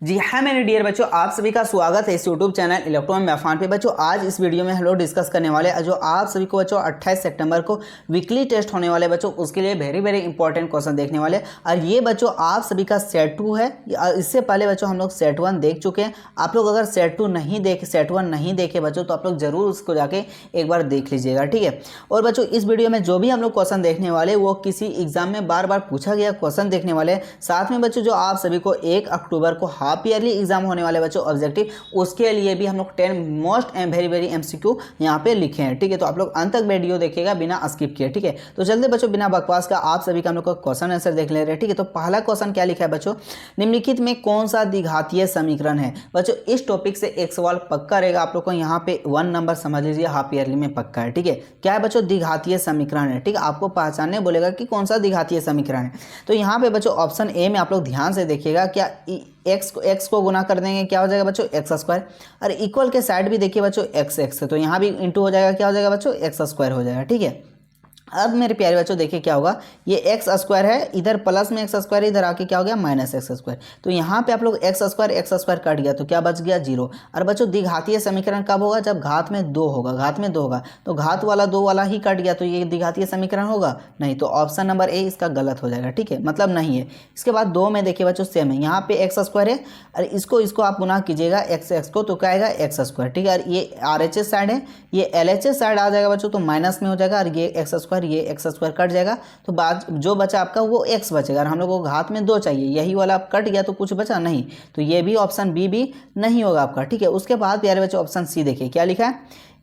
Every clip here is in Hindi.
जी हाँ मेरे डियर बच्चों, आप सभी का स्वागत है इस यूट्यूब चैनल इलेक्ट्रॉन मैफान पे। बच्चों आज इस वीडियो में हम लोग डिस्कस करने वाले हैं जो आप सभी को बच्चों 28 सितंबर को वीकली टेस्ट होने वाले बच्चों, उसके लिए वेरी इंपॉर्टेंट क्वेश्चन देखने वाले। और ये बच्चों आप सभी का सेट 2 है। इससे पहले बच्चों हम लोग सेट 1 देख चुके हैं। आप लोग अगर सेट 1 नहीं देखे बच्चों तो आप लोग जरूर उसको जाके एक बार देख लीजिएगा, ठीक है। और बच्चों इस वीडियो में जो भी हम लोग क्वेश्चन देखने वाले वो किसी एग्जाम में बार बार पूछा गया क्वेश्चन देखने वाले। साथ में बच्चों जो आप सभी को 1 अक्टूबर को हाफ ईयरली एग्जाम होने वाले बच्चों ऑब्जेक्टिव, उसके लिए भी हम लोग 10 मोस्ट एंड वेरी एमसीक्यू यहाँ पे लिखे हैं, ठीक है। तो आप लोग अंत तक वीडियो देखिएगा बिना स्किप किए, ठीक है। तो चलते बच्चों बिना बकवास का आप सभी का हम लोग का क्वेश्चन आंसर देख ले रहे हैं, ठीक है। तो पहला क्वेश्चन क्या लिखा है बच्चों, निम्नलिखित में कौन सा द्विघातीय समीकरण है। बच्चों इस टॉपिक से एक सवाल पक्का रहेगा, आप लोग को यहाँ पे 1 नंबर समझ लीजिए, हाफ ईयरली में पक्का है, ठीक है। क्या है बच्चों, द्विघातीय समीकरण है, ठीक है। आपको पहचानने बोलेगा कि कौन सा द्विघातीय समीकरण है। तो यहाँ पे बच्चों ऑप्शन ए में आप लोग ध्यान से देखिएगा, क्या एक्स को गुना कर देंगे क्या हो जाएगा बच्चों, एक्स स्क्वायर। और इक्वल के साइड भी देखिए बच्चों एक्स से, तो यहाँ भी इंटू हो जाएगा, क्या हो जाएगा बच्चों, एक्स स्क्वायर हो जाएगा, ठीक है। अब मेरे प्यारे बच्चों देखिए क्या होगा, ये एक्स स्क्वायर है, इधर प्लस में एक्स स्क्वायर, इधर आके क्या हो गया माइनस एक्स स्क्वायर। तो यहाँ पे आप लोग एक्स स्क्वायर कट गया तो क्या बच गया 0। और बच्चों द्विघातीय समीकरण कब होगा, जब घात में 2 होगा, तो घात वाला 2 वाला ही कट गया तो ये द्विघातीय समीकरण होगा नहीं। तो ऑप्शन नंबर ए इसका गलत हो जाएगा, ठीक है, मतलब नहीं है। इसके बाद 2 में देखिए बच्चों सेम है, यहाँ पे एक्स स्क्वायर है और इसको आप गुना कीजिएगा एक्स को, तो क्या आएगा एक्स स्क्वायर, ठीक है। और ये RHS साइड है, ये LHS साइड आ जाएगा बच्चों, तो माइनस में हो जाएगा और ये एक्स स्क्वायर कट जाएगा। तो बाद जो बचा आपका वो एक्स बचेगा और हम लोग को घात में 2 चाहिए, यही वाला आप कट गया तो कुछ बचा नहीं। तो ये भी ऑप्शन बी भी नहीं होगा आपका, ठीक है। उसके बाद प्यारे बच्चों ऑप्शन सी देखिए क्या लिखा है,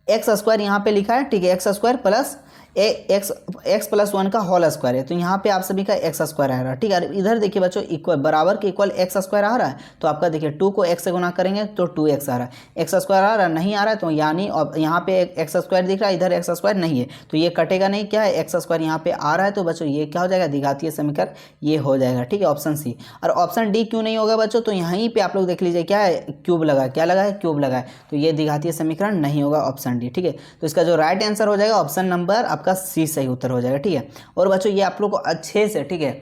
एक्स स्क्वायर यहाँ पे लिखा है, ठीक है। X square plus x plus 1 का होल स्क्वायर है, तो यहाँ पे आप सभी का एक्स स्क्वायर आ रहा है, ठीक है। इधर देखिए बच्चों इक्वल बराबर के इक्वल एक्स स्क्वायर आ रहा है, तो आपका देखिए 2 को एक्स से गुना करेंगे तो 2x आ रहा है। एक्स स्क्वायर आ रहा है, नहीं आ रहा है, तो यानी यहाँ पे एक्स स्क्वायर दिख रहा है, इधर एक्स स्क्वायर नहीं है, तो ये कटेगा नहीं, क्या है एक्स स्क्वायर यहाँ पे आ रहा है। तो बच्चों ये क्या हो जाएगा, द्विघातीय समीकरण ये हो जाएगा, ठीक है, ऑप्शन सी। और ऑप्शन डी क्यों नहीं होगा बच्चों, तो यहीं पे आप लोग देख लीजिए क्या है, क्यूब लगा, क्या लगा है, क्यूब लगा है, तो ये द्विघातीय समीकरण नहीं होगा, ऑप्शन डी, ठीक है। तो इसका जो राइट आंसर हो जाएगा ऑप्शन नंबर आपका सी सही उत्तर हो जाएगा, ठीक है। और बच्चों ये आप लोग को अच्छे से, ठीक है,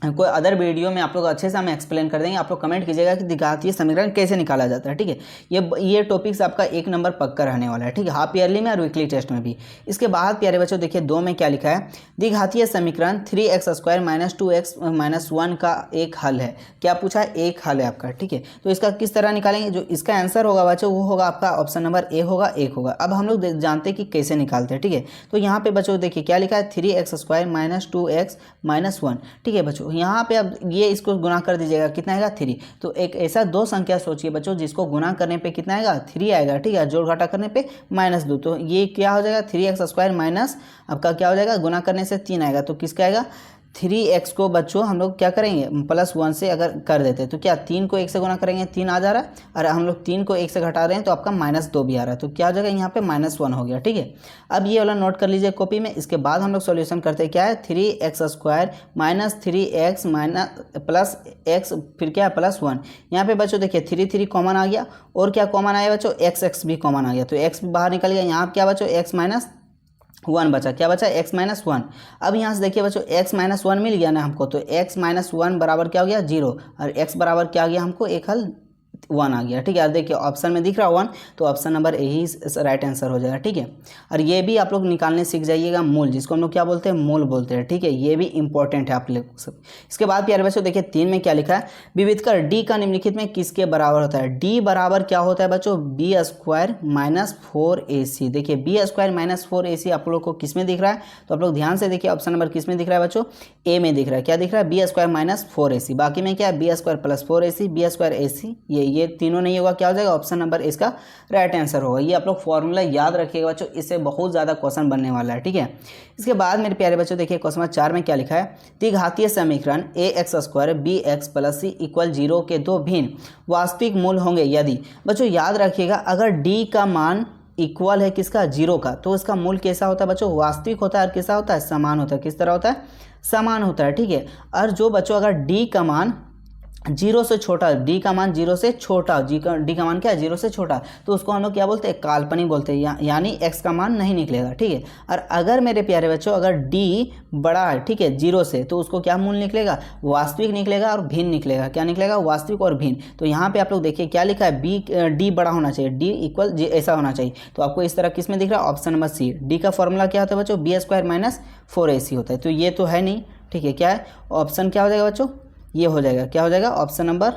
कोई अदर वीडियो में आप लोग अच्छे से हमें एक्सप्लेन कर देंगे। आप लोग कमेंट कीजिएगा कि द्विघातीय समीकरण कैसे निकाला जाता है, ठीक है। ये टॉपिक्स आपका 1 नंबर पक्का रहने वाला है, ठीक है, हाफ ईयरली में और वीकली टेस्ट में भी। इसके बाद प्यारे बच्चों देखिए 2 में क्या लिखा है, द्विघातीय समीकरण 3x square minus 2x minus 1 का एक हल है। क्या पूछा है, एक हल है आपका, ठीक है। तो इसका किस तरह निकालेंगे, जो इसका आंसर होगा बच्चों वो होगा आपका ऑप्शन नंबर ए होगा, 1 होगा। अब हम लोग जानते हैं कि कैसे निकालते हैं, ठीक है। तो यहाँ पे बच्चों देखिए क्या लिखा है, 3x square minus 2x minus 1, ठीक है बच्चों। यहाँ पे अब ये इसको गुना कर दीजिएगा, कितना आएगा 3। तो एक ऐसा 2 संख्या सोचिए बच्चों जिसको गुना करने पे कितना आएगा 3 आएगा, ठीक है, जोड़ घटा करने पे -2। तो ये क्या हो जाएगा 3x स्क्वायर माइनस आपका क्या हो जाएगा, गुना करने से 3 आएगा, तो किसका आएगा 3x को बच्चों हम लोग क्या करेंगे +1 से अगर कर देते हैं तो क्या 3 को 1 से गुना करेंगे 3 आ जा रहा है, और हम लोग 3 को 1 से घटा रहे हैं तो आपका -2 भी आ रहा है, तो क्या हो जाएगा यहाँ पे -1 हो गया, ठीक है। अब ये वाला नोट कर लीजिए कॉपी में। इसके बाद हम लोग सॉल्यूशन करते हैं, क्या है 3x square minus 3x minus plus x, फिर क्या है +1। यहाँ पे बच्चों देखिए 3 कॉमन आ गया, और क्या कॉमन आया बच्चों, x भी कॉमन आ गया, तो x भी बाहर निकल गया। यहाँ क्या बच्चों x माइनस 1 बचा, क्या बचा x माइनस 1। अब यहाँ से देखिए बच्चों x माइनस 1 मिल गया ना हमको, तो x माइनस 1 बराबर क्या हो गया 0, और x बराबर क्या आ गया हमको, एक हल 1 आ गया, ठीक है। देखिए ऑप्शन में दिख रहा है 1, तो option number A he right answer हो जाएगा, ठीक है। और ये भी आप लोग निकालने सीख जाइएगा मूल, जिसको हम लोग क्या बोलते हैं, मूल बोलते हैं, ठीक है। ये भी इंपॉर्टेंट है आप लोग सब। इसके बाद प्यारे बच्चों देखिए 3 में क्या लिखा है, विविध कर डी का निम्नलिखित में किसके बराबर होता है। डी बराबर क्या होता है बच्चों, बी स्क्वायर माइनस 4ac। देखिए बी स्क्वायर माइनस 4ac आप लोग को किस में दिख रहा है, तो आप लोग ध्यान से देखिए ऑप्शन नंबर किस में दिख रहा है बच्चों, ए में दिख रहा है। क्या दिख रहा है, बी स्क्वायर माइनस 4ac। बाकी में क्या है, B square plus 4ac, B square ac, ये तीनों नहीं होगा, क्या हो जाएगा ऑप्शन नंबर इसका राइट आंसर होगा। ये आप लोग फॉर्मूला याद रखिएगा बच्चों, इससे बहुत ज़्यादा क्वेश्चन बनने वाला है, ठीक है। इसके बाद मेरे प्यारे बच्चों देखिए क्वेश्चन 4 में क्या लिखा है, द्विघातीय समीकरण ax square bx plus c equal 0 के 2 भिन्न वास्तविक मूल होंगे यदि। बच्चों याद रखिएगा अगर d का मान इक्वल है किसका, 0 का, तो इसका मूल कैसा होता है बच्चों, वास्तविक होता है, और कैसा होता है, समान होता है। किस तरह होता है, समान होता है, ठीक है। और जो बच्चों अगर d का मान जीरो से छोटा, डी का मान जीरो से छोटा, डी का मान क्या है, जीरो से छोटा, तो उसको हम लोग क्या बोलते हैं, काल्पनिक बोलते हैं, यानी एक्स का मान नहीं निकलेगा, ठीक है। और अगर मेरे प्यारे बच्चों अगर डी बड़ा है, ठीक है, जीरो से, तो उसको क्या मूल निकलेगा, वास्तविक निकलेगा और भिन्न निकलेगा। क्या निकलेगा, वास्तविक और भिन्न। तो यहाँ पे आप लोग देखिए क्या लिखा है, डी बड़ा होना चाहिए, डी इक्वल ऐसा होना चाहिए। तो आपको इस तरह किस में दिख रहा है, ऑप्शन नंबर सी। डी का फॉर्मूला क्या होता है बच्चों, बी स्क्वायर माइनस 4ac होता है। तो ये तो है नहीं, ठीक है, क्या है ऑप्शन, क्या हो जाएगा बच्चों, ये हो जाएगा, क्या हो जाएगा ऑप्शन नंबर,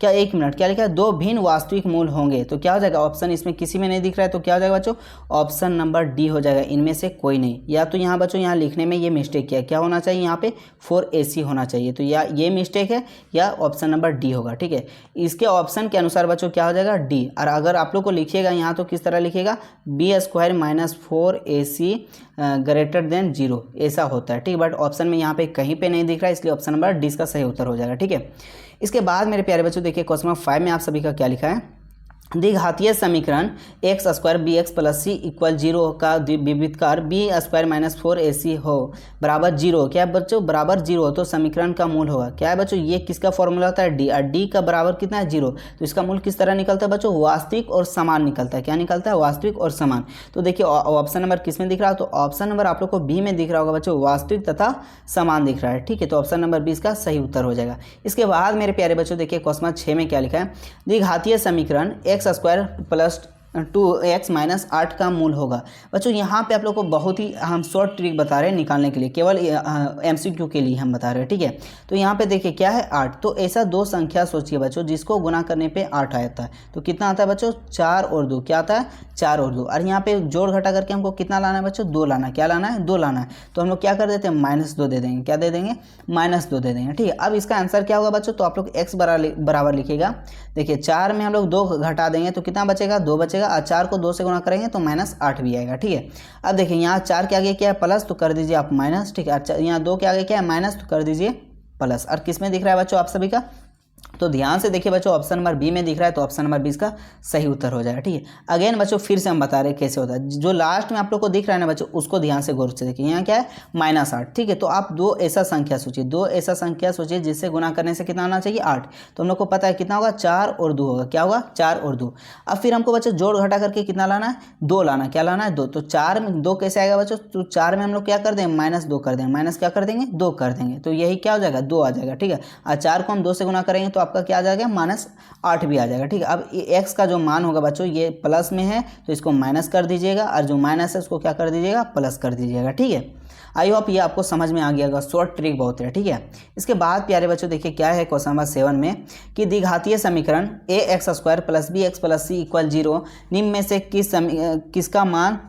क्या एक मिनट, क्या लिखा है, दो भिन्न वास्तविक मूल होंगे। तो क्या हो जाएगा ऑप्शन, इसमें किसी में नहीं दिख रहा है, तो क्या हो जाएगा बच्चों, ऑप्शन नंबर डी हो जाएगा, इनमें से कोई नहीं। या तो यहाँ बच्चों यहाँ लिखने में ये मिस्टेक किया, क्या होना चाहिए यहाँ पे 4ac होना चाहिए, तो या ये मिस्टेक है या ऑप्शन नंबर डी होगा, ठीक है। इसके ऑप्शन के अनुसार बच्चों क्या हो जाएगा, डी। और अगर आप लोग को लिखिएगा यहाँ तो किस तरह लिखिएगा, B square minus 4ac greater than 0 ऐसा होता है, ठीक है। बट ऑप्शन में यहाँ पे कहीं पे नहीं दिख रहा है, इसलिए ऑप्शन नंबर डी इसका सही उत्तर हो जाएगा, ठीक है। इसके बाद मेरे प्यारे बच्चों देखिए क्वेश्चन नंबर 5 में आप सभी का क्या लिखा है, द्विघातीय समीकरण x square b x plus c equal 0 का विविधकार बी स्क्वायर माइनस 4ac हो बराबर 0, क्या है बच्चों, बराबर 0 हो तो समीकरण का मूल होगा। क्या है बच्चों, ये किसका फॉर्मूला होता है, डी। और डी का बराबर कितना है, 0, तो इसका मूल किस तरह निकलता है बच्चों, वास्तविक और समान निकलता है। क्या निकलता है, वास्तविक और समान। तो देखिए ऑप्शन नंबर किस में दिख रहा है, तो ऑप्शन नंबर आप लोग को बी में दिख रहा होगा बच्चों, वास्तविक तथा समान दिख रहा है, ठीक है। तो ऑप्शन नंबर 20 का सही उत्तर हो जाएगा। इसके बाद मेरे प्यारे बच्चों देखिए क्वेश्चन 6 में क्या लिखा है, द्विघातीय समीकरण x square plus 2x minus 8 का मूल होगा। बच्चों यहाँ पे आप लोग को बहुत ही हम शॉर्ट ट्रिक बता रहे हैं निकालने के लिए, केवल एमसीक्यू के लिए हम बता रहे हैं, ठीक है। तो यहाँ पे देखिए क्या है 8, तो ऐसा दो संख्या सोचिए बच्चों जिसको गुना करने पे 8 आता है, तो कितना आता है बच्चों, 4 और 2, क्या आता है 4 और 2। और यहाँ पे जोड़ घटा करके हमको कितना लाना है बच्चों, 2 लाना है। क्या लाना है, 2 लाना है। तो हम लोग क्या कर देते हैं, -2 दे देंगे, क्या दे देंगे, -2 दे देंगे, ठीक है। अब इसका आंसर क्या होगा बच्चों, तो आप लोग x बराबर लिखिएगा। देखिए 4 में हम लोग 2 घटा देंगे तो कितना बचेगा, 2 बचेगा, और 4 को 2 से गुना करेंगे तो -8 भी आएगा, ठीक है। अब देखिए यहाँ 4 के आगे क्या है, प्लस, तो कर दीजिए आप माइनस, ठीक है। यहाँ 2 के आगे क्या है, माइनस, तो कर दीजिए प्लस। और किस में दिख रहा है बच्चों आप सभी का, तो ध्यान से देखिए बच्चों ऑप्शन नंबर बी में दिख रहा है, तो ऑप्शन नंबर 20 का सही उत्तर हो जाएगा, ठीक है। अगेन बच्चों फिर से हम बता रहे हैं कैसे होता है, जो लास्ट में आप लोग को दिख रहा है ना बच्चों, उसको ध्यान से गौर से देखिए। यहाँ क्या है, -8, ठीक है। तो आप दो ऐसा संख्या सोचिए जिससे गुना करने से कितना आना चाहिए, 8। तो हम लोग को पता है कितना होगा, 4 और 2 होगा, क्या होगा, 4 और 2। अब फिर हमको बच्चों जोड़ घटा करके कितना लाना है, 2 लाना है। क्या लाना है, 2। तो 4 में 2 कैसे आएगा बच्चों, तो 4 में हम लोग क्या कर देंगे, -2 कर देंगे, माइनस क्या कर देंगे, 2 कर देंगे, तो यही क्या हो जाएगा, 2 आ जाएगा, ठीक है। और 4 को हम 2 से गुना करेंगे तो आपका क्या आ जाएगा, -8 भी आ जाएगा, ठीक है। अब x का जो मान होगा बच्चों, ये प्लस में है तो इसको माइनस कर दीजिएगा, और जो माइनस है उसको क्या कर दीजिएगा, प्लस कर दीजिएगा, ठीक है। आई होप ये आपको समझ में आ गया होगा, शॉर्ट ट्रिक बहुत है, ठीक है। इसके बाद प्यारे बच्चों देखिए क्या है क्वेश्चन नंबर 7 में, कि द्विघातीय समीकरण ax square plus bx plus c equal 0 निम्न में से किसका मान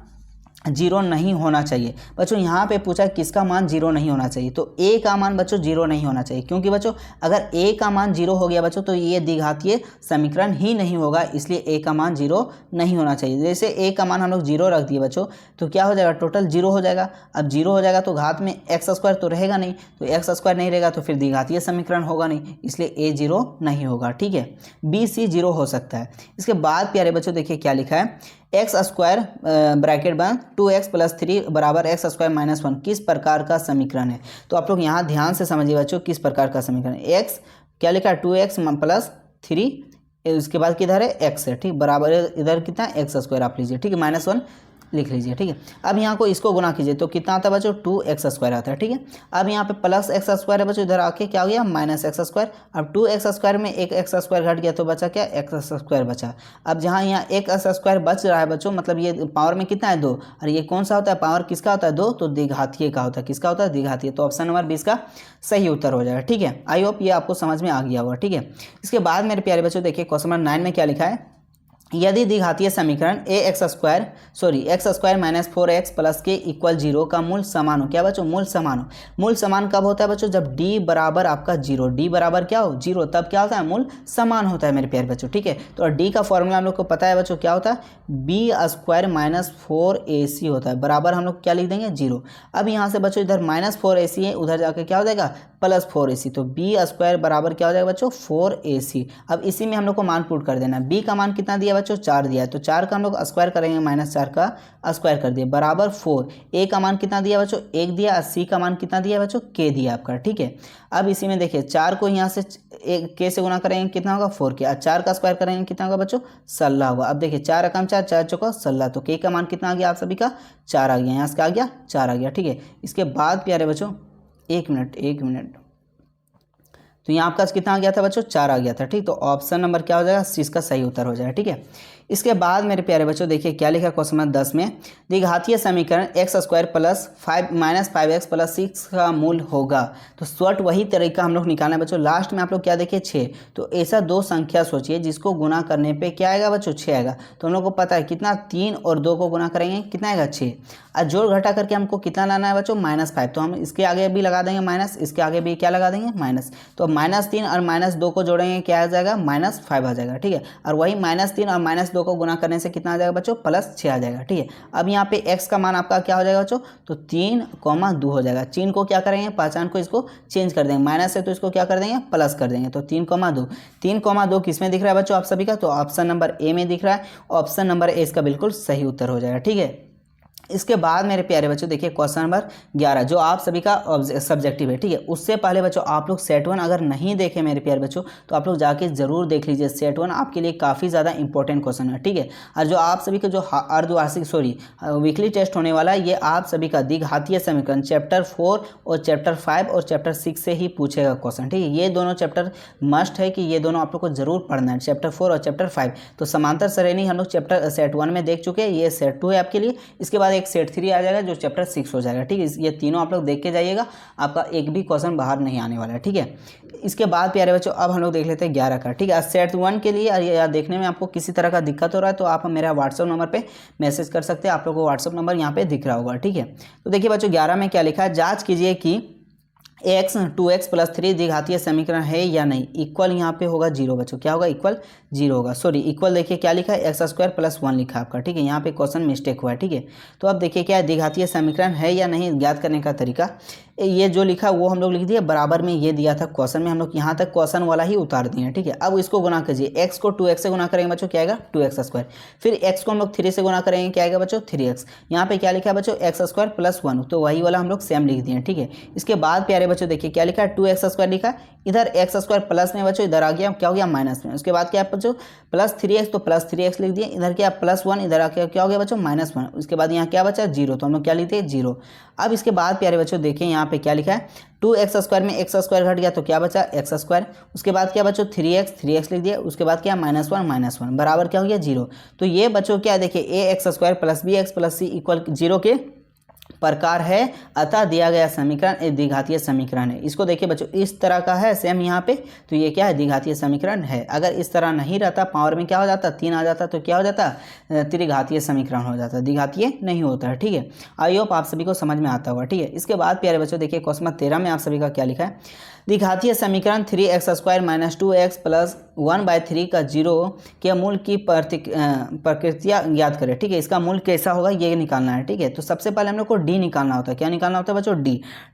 0 नहीं होना चाहिए। बच्चों यहाँ पे पूछा किसका मान 0 नहीं होना चाहिए, तो a का मान बच्चों 0 नहीं होना चाहिए, क्योंकि बच्चों अगर a का मान 0 हो गया बच्चों तो ये द्विघातीय समीकरण ही नहीं होगा, इसलिए a का मान 0 नहीं होना चाहिए। जैसे a का मान हम लोग 0 रख दिए बच्चों, तो क्या हो जाएगा, टोटल 0 हो जाएगा। अब 0 हो जाएगा तो घात में x स्क्वायर तो रहेगा नहीं, तो x स्क्वायर नहीं रहेगा तो फिर द्विघातीय समीकरण होगा नहीं, इसलिए a 0 नहीं होगा, ठीक है। b c 0 हो सकता है। इसके बाद प्यारे बच्चों देखिए क्या लिखा है, एक्स स्क्वायर ब्रैकेट बंद 2x प्लस 3 बराबर एक्स स्क्वायर माइनस 1 किस प्रकार का समीकरण है। तो आप लोग यहाँ ध्यान से समझिए बच्चों किस प्रकार का समीकरण है। x क्या लिखा है, 2x प्लस 3, उसके बाद किधर है, x है, ठीक, बराबर इधर कितना है, एक्स स्क्वायर आप लीजिए, ठीक है, -1 लिख लीजिए, ठीक है। अब यहाँ को इसको गुना कीजिए तो कितना आता है बच्चों, 2x स्क्वायर आता है, ठीक है। अब यहाँ पे प्लस x स्क्वायर है बच्चों, इधर आके क्या हो गया, -x स्क्वायर। अब 2x स्क्वायर में एक x स्क्वायर घट गया तो बचा क्या, x स्क्वायर बचा। अब जहाँ यहाँ एक x स्क्वायर बच रहा है बच्चों, मतलब ये पावर में कितना है, 2, और ये कौन सा होता है, पावर किसका होता है, 2, तो द्विघातीय का होता है। किसका होता है, द्विघातीय। तो ऑप्शन नंबर 20 का सही उत्तर हो जाएगा, ठीक है। आई होप ये आपको समझ में आ गया होगा, ठीक है। इसके बाद मेरे प्यारे बच्चों देखिए क्वेश्चन नंबर 9 में क्या लिखा है, यदि द्विघातीय समीकरण x square minus 4x plus के इक्वल 0 का मूल समान हो। क्या बच्चों, मूल समान हो। मूल समान कब होता है बच्चों, जब d बराबर आपका 0, d बराबर क्या हो, 0, तब क्या होता है, मूल समान होता है मेरे प्यारे बच्चों, ठीक है। तो d का फॉर्मूला हम लोग को पता है बच्चों, क्या होता है, b स्क्वायर माइनस 4ac होता है, बराबर हम लोग क्या लिख देंगे, 0। अब यहाँ से बच्चों इधर -4ac है, उधर जाकर क्या हो जाएगा, +4ac, तो b स्क्वायर बराबर क्या हो जाएगा बच्चों, 4ac। अब इसी में हम लोग को मान पुट कर देना। b का मान कितना दिया बच्चों, 4 दिया है, तो 4 का हम लोग स्क्वायर करेंगे, -4 का स्क्वायर कर दिए बराबर 4। a का मान कितना दिया बच्चों, 1 दिया, और c का मान कितना दिया बच्चों, k दिया आपका, ठीक है। अब इसी में देखिए 4 को यहाँ से एक के से गुना करेंगे कितना होगा 4k, और 4 का स्क्वायर करेंगे कितना होगा बच्चों 16 होगा। अब देखिए 4 एकम 4, 4 चौका 16, तो k का मान कितना आ गया आप सभी का 4 आ गया, यहाँ से आ गया 4 आ गया, ठीक है। इसके बाद प्यारे बच्चों 1 मिनट, तो यहाँ आपका कितना आ गया था बच्चों 4 आ गया था, ठीक। तो ऑप्शन नंबर क्या हो जाएगा सी इसका सही उत्तर हो जाएगा, ठीक है। इसके बाद मेरे प्यारे बच्चों देखिए क्या लिखा क्वेश्चन नंबर 10 में, द्विघातीय समीकरण x² प्लस 5x प्लस 6 का मूल होगा। तो शॉर्ट वही तरीका हम लोग निकालना है बच्चों। लास्ट में आप लोग क्या देखिए 6, तो ऐसा दो संख्या सोचिए जिसको गुना करने पे क्या आएगा बच्चों 6 आएगा। तो हम लोग को पता है कितना 3 और 2 को गुना करेंगे कितना आएगा 6, और जोड़ घटा करके हमको कितना लाना है बच्चों -5, तो हम इसके आगे भी लगा देंगे माइनस, इसके आगे भी क्या लगा देंगे माइनस। तो -3 और -2 को जोड़ेंगे क्या आ जाएगा -5 आ जाएगा, ठीक है। और वही -3 और -2 को गुना करने से कितना आ जाएगा बच्चों +6 आ जाएगा, ठीक है। अब यहाँ पे x का मान आपका क्या हो जाएगा बच्चों, तो 3,2 हो जाएगा। चिन्ह को क्या करेंगे पहचान को इसको चेंज कर देंगे, माइनस है तो इसको क्या कर देंगे प्लस कर देंगे। तो 3,2 किस में दिख रहा है बच्चों आप सभी का, तो ऑप्शन नंबर ए में दिख रहा है। ऑप्शन नंबर ए इसका बिल्कुल सही उत्तर हो जाएगा, ठीक है। इसके बाद मेरे प्यारे बच्चों देखिए क्वेश्चन नंबर 11 जो आप सभी का सब्जेक्टिव है, ठीक है। उससे पहले बच्चों आप लोग सेट 1 अगर नहीं देखे मेरे प्यारे बच्चों तो आप लोग जाके जरूर देख लीजिए। सेट 1 आपके लिए काफ़ी ज़्यादा इंपॉर्टेंट क्वेश्चन है, ठीक है। और जो आप सभी का जो अर्धवार्षिक वीकली टेस्ट होने वाला है, ये आप सभी का द्विघातीय समीकरण चैप्टर 4 और चैप्टर 5 और चैप्टर 6 से ही पूछेगा क्वेश्चन, ठीक है। ये दोनों चैप्टर मस्ट है कि ये दोनों आप लोग को जरूर पढ़ना है, चैप्टर 4 और चैप्टर 5। तो समांतर श्रेणी हम लोग चैप्टर सेट 1 में देख चुके हैं, ये सेट 2 है आपके लिए। इसके बाद एक सेट 3 आ जाएगा जो चैप्टर 6 हो जाएगा, ठीक है। ये तीनों आप लोग देख के जाइएगा, आपका एक भी क्वेश्चन बाहर नहीं आने वाला है, ठीक है। इसके बाद प्यारे बच्चों अब हम लोग देख लेते हैं 11 का, ठीक है। सेट 1 के लिए या देखने में आपको किसी तरह का दिक्कत हो रहा है तो आप मेरा व्हाट्सअप नंबर पे मैसेज कर सकते हैं। आप लोग को व्हाट्सअप नंबर यहाँ पे दिख रहा होगा, ठीक है। तो देखिए बच्चों 11 में क्या लिखा है, जाँच कीजिए कि x 2x प्लस 3 द्विघातीय समीकरण है या नहीं। इक्वल यहाँ पे होगा 0 बच्चों, क्या होगा इक्वल 0 होगा। सॉरी इक्वल देखिए क्या लिखा है x² प्लस 1 लिखा है आपका, ठीक है। यहाँ पे क्वेश्चन मिस्टेक हुआ है, ठीक है। तो अब देखिए क्या है द्विघातीय समीकरण है या नहीं ज्ञात करने का तरीका, ये जो लिखा वो हम लोग लिख दिए, बराबर में ये दिया था क्वेश्चन में, हम लोग यहाँ तक क्वेश्चन वाला ही उतार दिए हैं, ठीक है। अब इसको गुना कीजिए, x को 2x से गुना करेंगे बच्चों क्या आएगा 2x², फिर x को हम लोग 3 से गुना करेंगे क्या आएगा बच्चों 3x। यहाँ पे क्या लिखा है बच्चों x² प्लस 1, तो वही वाला हम लोग सेम लिख दिए, ठीक है। इसके बाद प्यारे बच्चों देखिए क्या लिखा है 2x² लिखा है, इधर x² प्लस में बच्चों इधर आ गया क्या हो गया माइनस में। उसके बाद क्या है बच्चों प्लस 3x, तो प्लस 3x लिख दिए, इधर क्या प्लस 1 इधर आके क्या हो गया बच्चों -1। उसके बाद यहाँ क्या बचा 0, तो हम लोग क्या लिखते हैं 0। अब इसके बाद प्यारे बच्चों देखिए यहाँ पे क्या लिखा है 2x² में x² घट गया तो क्या बचा x²। उसके बाद क्या बच्चों 3x लिख दिया, उसके बाद क्या -1 बराबर क्या हो गया 0। तो ये बच्चों क्या देखिए ax² plus bx plus c equal 0 के प्रकार है, अतः दिया गया समीकरण एक द्विघातीय समीकरण है। इसको देखिए बच्चों इस तरह का है सेम यहाँ पे, तो ये क्या है द्विघातीय समीकरण है। अगर इस तरह नहीं रहता पावर में क्या हो जाता 3 आ जाता तो क्या हो जाता त्रिघातीय समीकरण हो जाता, द्विघातीय नहीं होता है, ठीक है। आई होप आप सभी को समझ में आता होगा, ठीक है। इसके बाद प्यारे बच्चों देखिए क्वेश्चन नंबर 13 में आप सभी का क्या लिखा है, द्विघातीय समीकरण 3x² माइनस 2x प्लस 1/3 का 0 के मूल की प्रकृतियाँ ज्ञात करें, ठीक है। इसका मूल कैसा होगा ये निकालना है, ठीक है। तो सबसे पहले हम लोग को डी निकालना होता है। क्या निकालना होता है बच्चों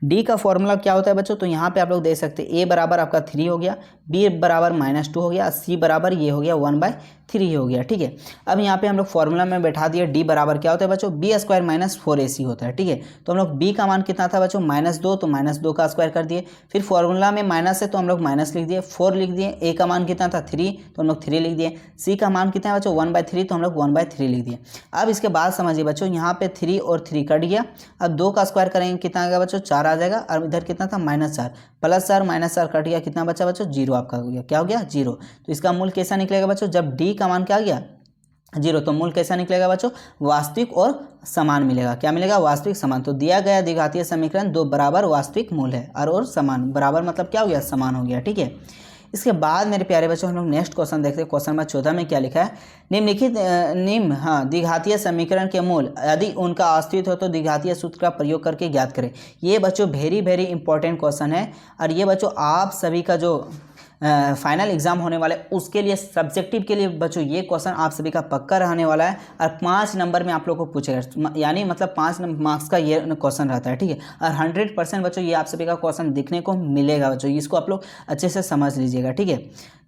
डी का फॉर्मूला क्या होता है बच्चों, तो यहाँ पे आप लोग देख सकते हैं a बराबर आपका 3 हो गया, b बराबर -2 हो गया, c बराबर ये हो गया 1/3 हो गया, ठीक है। अब यहाँ पे हम लोग फॉर्मूला में बैठा दिए डी बराबर क्या होता है बच्चों b² माइनस 4ac होता है, ठीक है। तो हम लोग b का मान कितना था बच्चों -2, तो -2 का स्क्वायर कर दिए, फिर फॉर्मूला में माइनस है तो हम लोग माइनस लिख दिए, 4 लिख दिए, a का मान कितना था 3 तो हम लोग 3 लिख दिए, c का मान कितना है बच्चों 1/3 तो हम लोग 1/3 लिख दिए। अब इसके बाद समझिए बच्चों यहाँ पे 3 और 3 कट गया, अब 2 का स्क्वायर करेंगे कितना आएगा बच्चों 4 आ जाएगा, और इधर कितना था -4 +4 -4 कट गया, कितना बचा बच्चों 0 आपका हो गया, क्या हो गया 0। तो इसका मूल कैसा निकलेगा बच्चों, जब डी का मान क्या आ गया 0 तो मूल कैसा निकलेगा बच्चों वास्तविक और समान मिलेगा, क्या मिलेगा वास्तविक समान। तो दिया गया द्विघातीय समीकरण 2 बराबर वास्तविक मूल है, और समान बराबर मतलब क्या हो गया समान हो गया, ठीक है। इसके बाद मेरे प्यारे बच्चों हम लोग नेक्स्ट क्वेश्चन देखते हैं। क्वेश्चन नंबर 14 में क्या लिखा है, निम्नलिखित द्विघातीय समीकरण के मूल यदि उनका अस्तित्व हो तो द्विघातीय सूत्र का प्रयोग करके ज्ञात करें। ये बच्चों वेरी इंपॉर्टेंट क्वेश्चन है, और ये बच्चों आप सभी का जो फाइनल एग्जाम होने वाला है उसके लिए सब्जेक्टिव के लिए बच्चों ये क्वेश्चन आप सभी का पक्का रहने वाला है, और 5 नंबर में आप लोग को पूछेगा, यानी मतलब 5 मार्क्स का ये क्वेश्चन रहता है, ठीक है। और 100% बच्चों ये आप सभी का क्वेश्चन दिखने को मिलेगा बच्चों, इसको आप लोग अच्छे से समझ लीजिएगा, ठीक है।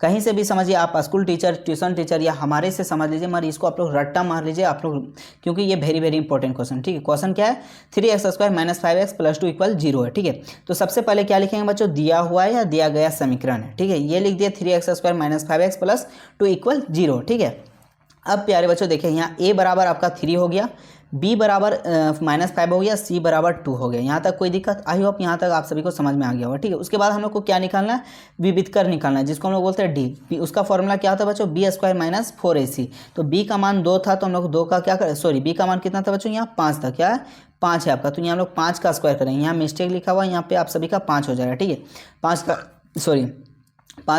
कहीं से भी समझिए, आप स्कूल टीचर ट्यूशन टीचर या हमारे से समझ लीजिए, मगर इसको आप लोग रट्टा मार लीजिए आप लोग, क्योंकि ये वेरी इंपॉर्टेंट क्वेश्चन, ठीक है। क्वेश्चन क्या है 3x² minus 5x plus 2 equal 0 है, ठीक है। तो सबसे पहले क्या लिखेंगे बच्चों दिया हुआ है या दिया गया समीकरण है, ठीक है। है। ये लिख दिया 3x² minus 5x plus 2 equal 0, ठीक है। अब प्यारे बच्चों देखिए यहाँ a बराबर आपका 3 हो गया, b बराबर -5 हो गया, c बराबर 2 हो गया। यहाँ तक कोई दिक्कत? आई होप यहाँ तक आप सभी को समझ में आ गया होगा, ठीक है। उसके बाद हम लोग को क्या निकालना है? विविधकर निकालना है, जिसको हम लोग बोलते हैं d। उसका फॉर्मूला क्या था बच्चों? b² minus 4ac। तो b का मान 2 था, तो हम लोग 2 का क्या करें, सॉरी b का मान कितना था बच्चों? यहाँ 5 था। क्या है? 5 है आपका, तो यहाँ हम लोग 5 का स्क्वायर करेंगे। यहाँ मिस्टेक लिखा हुआ है, यहाँ पे आप सभी का 5 हो जाएगा, ठीक है। 5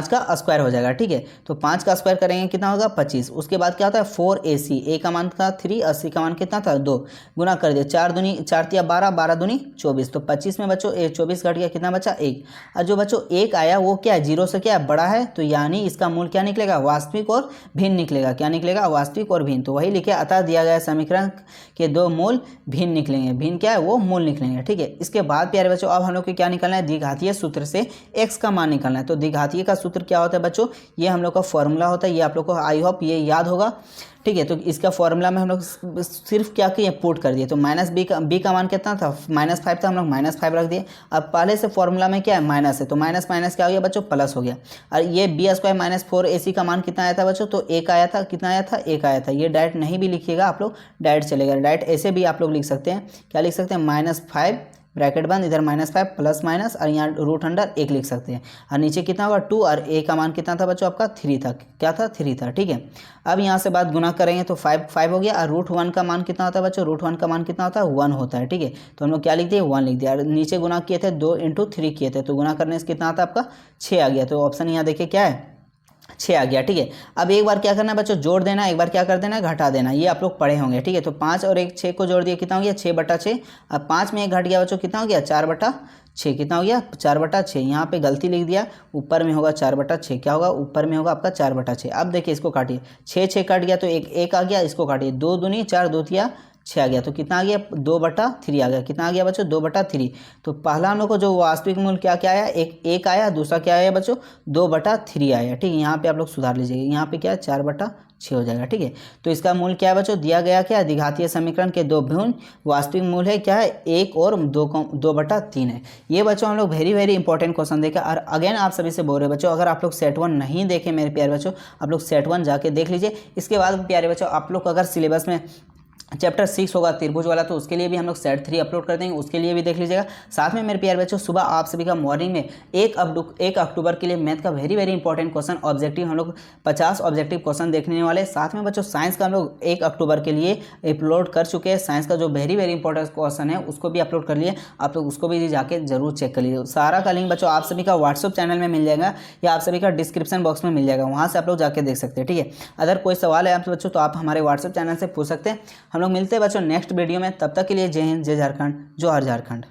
का स्क्वायर हो जाएगा, ठीक है। तो 5 का स्क्वायर करेंगे कितना होगा? 25। उसके बाद क्या होता है? 4ac, a का मान था 3 और c का मान कितना था? 2। गुना कर दिया, 4 दूनी 4 तिया 12, 12 दूनी 24। तो 25 में बच्चों 24 घट गया, कितना बचा? 1। और जो बच्चों 1 आया वो क्या है? 0 से क्या है? बड़ा है, तो यानी इसका मूल क्या निकलेगा? वास्तविक और भिन्न निकलेगा। क्या निकलेगा? वास्तविक और भिन्न। तो वही लिखे, अतः दिया गया समीकरण के 2 मूल भिन्न निकलेंगे। भिन्न क्या है? वो मूल निकलेंगे, ठीक है। इसके बाद प्यारे बच्चों अब हम लोग को क्या निकालना है? द्विघातीय सूत्र से x का मान निकालना है। तो द्विघातीय का सूत्र क्या होता है बच्चों? ये हम लोग का फॉर्मूला होता है, ये आप लोग को आई होप ये याद होगा, ठीक है। तो इसका फॉर्मूला में हम लोग सिर्फ क्या किए? पुट कर दिए। तो b का मान कितना था? -5 था, हम लोग -5 रख दिए। अब पहले से फॉर्मूला में क्या है? माइनस है, तो माइनस माइनस क्या हो गया बच्चों? प्लस हो गया। और ये b² माइनस 4ac का मान कितना आया था बच्चों? तो 1 आया था। कितना आया था? 1 आया था। ये डायरेक्ट नहीं भी लिखिएगा आप लोग, डायरेक्ट चलेगा। डायरेक्ट ऐसे भी आप लोग लिख सकते हैं। क्या लिख सकते हैं? -5 ब्रैकेट बंद, इधर -5 प्लस माइनस, और यहाँ रूट अंडर 1 लिख सकते हैं। और नीचे कितना होगा? 2, और a का मान कितना था बच्चों? आपका 3 था। क्या था? 3 था, ठीक है। अब यहाँ से बात गुना करेंगे तो 5 हो गया। और √1 का मान कितना होता है बच्चों? √1 का मान कितना होता है? 1 होता है, ठीक है। तो हम लोग क्या लिख दिए? 1 लिख दिया। और नीचे गुना किए थे 2 × 3 किए थे, तो गुना करने से कितना आता है आपका? 6 आ गया। तो ऑप्शन यहाँ देखिए क्या है? 6 आ गया, ठीक है। अब एक बार क्या करना है बच्चों? जोड़ देना, एक बार क्या कर देना है? घटा देना। ये आप लोग पढ़े होंगे, ठीक है। तो 5 और 1 6 को जोड़ दिया, कितना हो गया? 6/6। अब 5 में 1 घट गया बच्चों, कितना हो गया? 4/6। कितना हो गया? 4/6। यहाँ पे गलती लिख दिया, ऊपर में होगा 4/6। क्या होगा? ऊपर में होगा आपका 4/6। अब देखिए इसको काटिए, 6 कट गया तो एक आ गया, इसको काटिए, 2 दूनी 4, 2 तिया 6 आ गया। तो कितना आ गया? 2/3 आ गया। कितना आ गया बच्चों? 2/3। तो पहला हम लोग को जो वास्तविक मूल्य क्या आया? एक आया। दूसरा क्या आया बच्चों? 2/3 आया, ठीक है। यहाँ पे आप लोग सुधार लीजिएगा, यहाँ पे क्या है? 4/6 हो जाएगा, ठीक है। तो इसका मूल्य क्या है बच्चों? दिया गया क्या? द्विघातीय समीकरण के 2 भिन्न वास्तविक मूल्य है क्या है? 1 और 2/3 है। ये बच्चों हम लोग वेरी इंपॉर्टेंट क्वेश्चन देखे। और अगेन आप सभी से बोल रहे बच्चों, अगर आप लोग सेट 1 नहीं देखे मेरे प्यारे बच्चों, आप लोग सेट 1 जाके देख लीजिए। इसके बाद प्यारे बच्चों आप लोग अगर सिलेबस में चैप्टर 6 होगा त्रिभुज वाला, तो उसके लिए भी हम लोग सेट 3 अपलोड कर देंगे, उसके लिए भी देख लीजिएगा। साथ में मेरे प्यारे बच्चों सुबह आप सभी का मॉर्निंग में 1 अक्टूबर के लिए मैथ का वेरी इंपॉर्टेंट क्वेश्चन ऑब्जेक्टिव हम लोग 50 ऑब्जेक्टिव क्वेश्चन देखने वाले। साथ में बच्चों साइंस का हम लोग 1 अक्टूबर के लिए अपलोड कर चुके हैं। साइंस का जो वेरी इंपॉर्टेंट क्वेश्चन है उसको भी अपलोड कर लिए, आप लोग उसको भी जाके जरूर चेक कर लीजिए। सारा का लिंक बच्चों आप सभी का व्हाट्सअप चैनल में मिल जाएगा, या आप सभी का डिस्क्रिप्शन बॉक्स में मिल जाएगा, वहाँ से आप लोग जाके देख सकते हैं, ठीक है। अगर कोई सवाल है आप बच्चों तो आप हमारे व्हाट्सअप चैनल से पूछ सकते हैं। हम लोग मिलते हैं बच्चों नेक्स्ट वीडियो में। तब तक के लिए जय हिंद, जय झारखंड, जोहार झारखंड।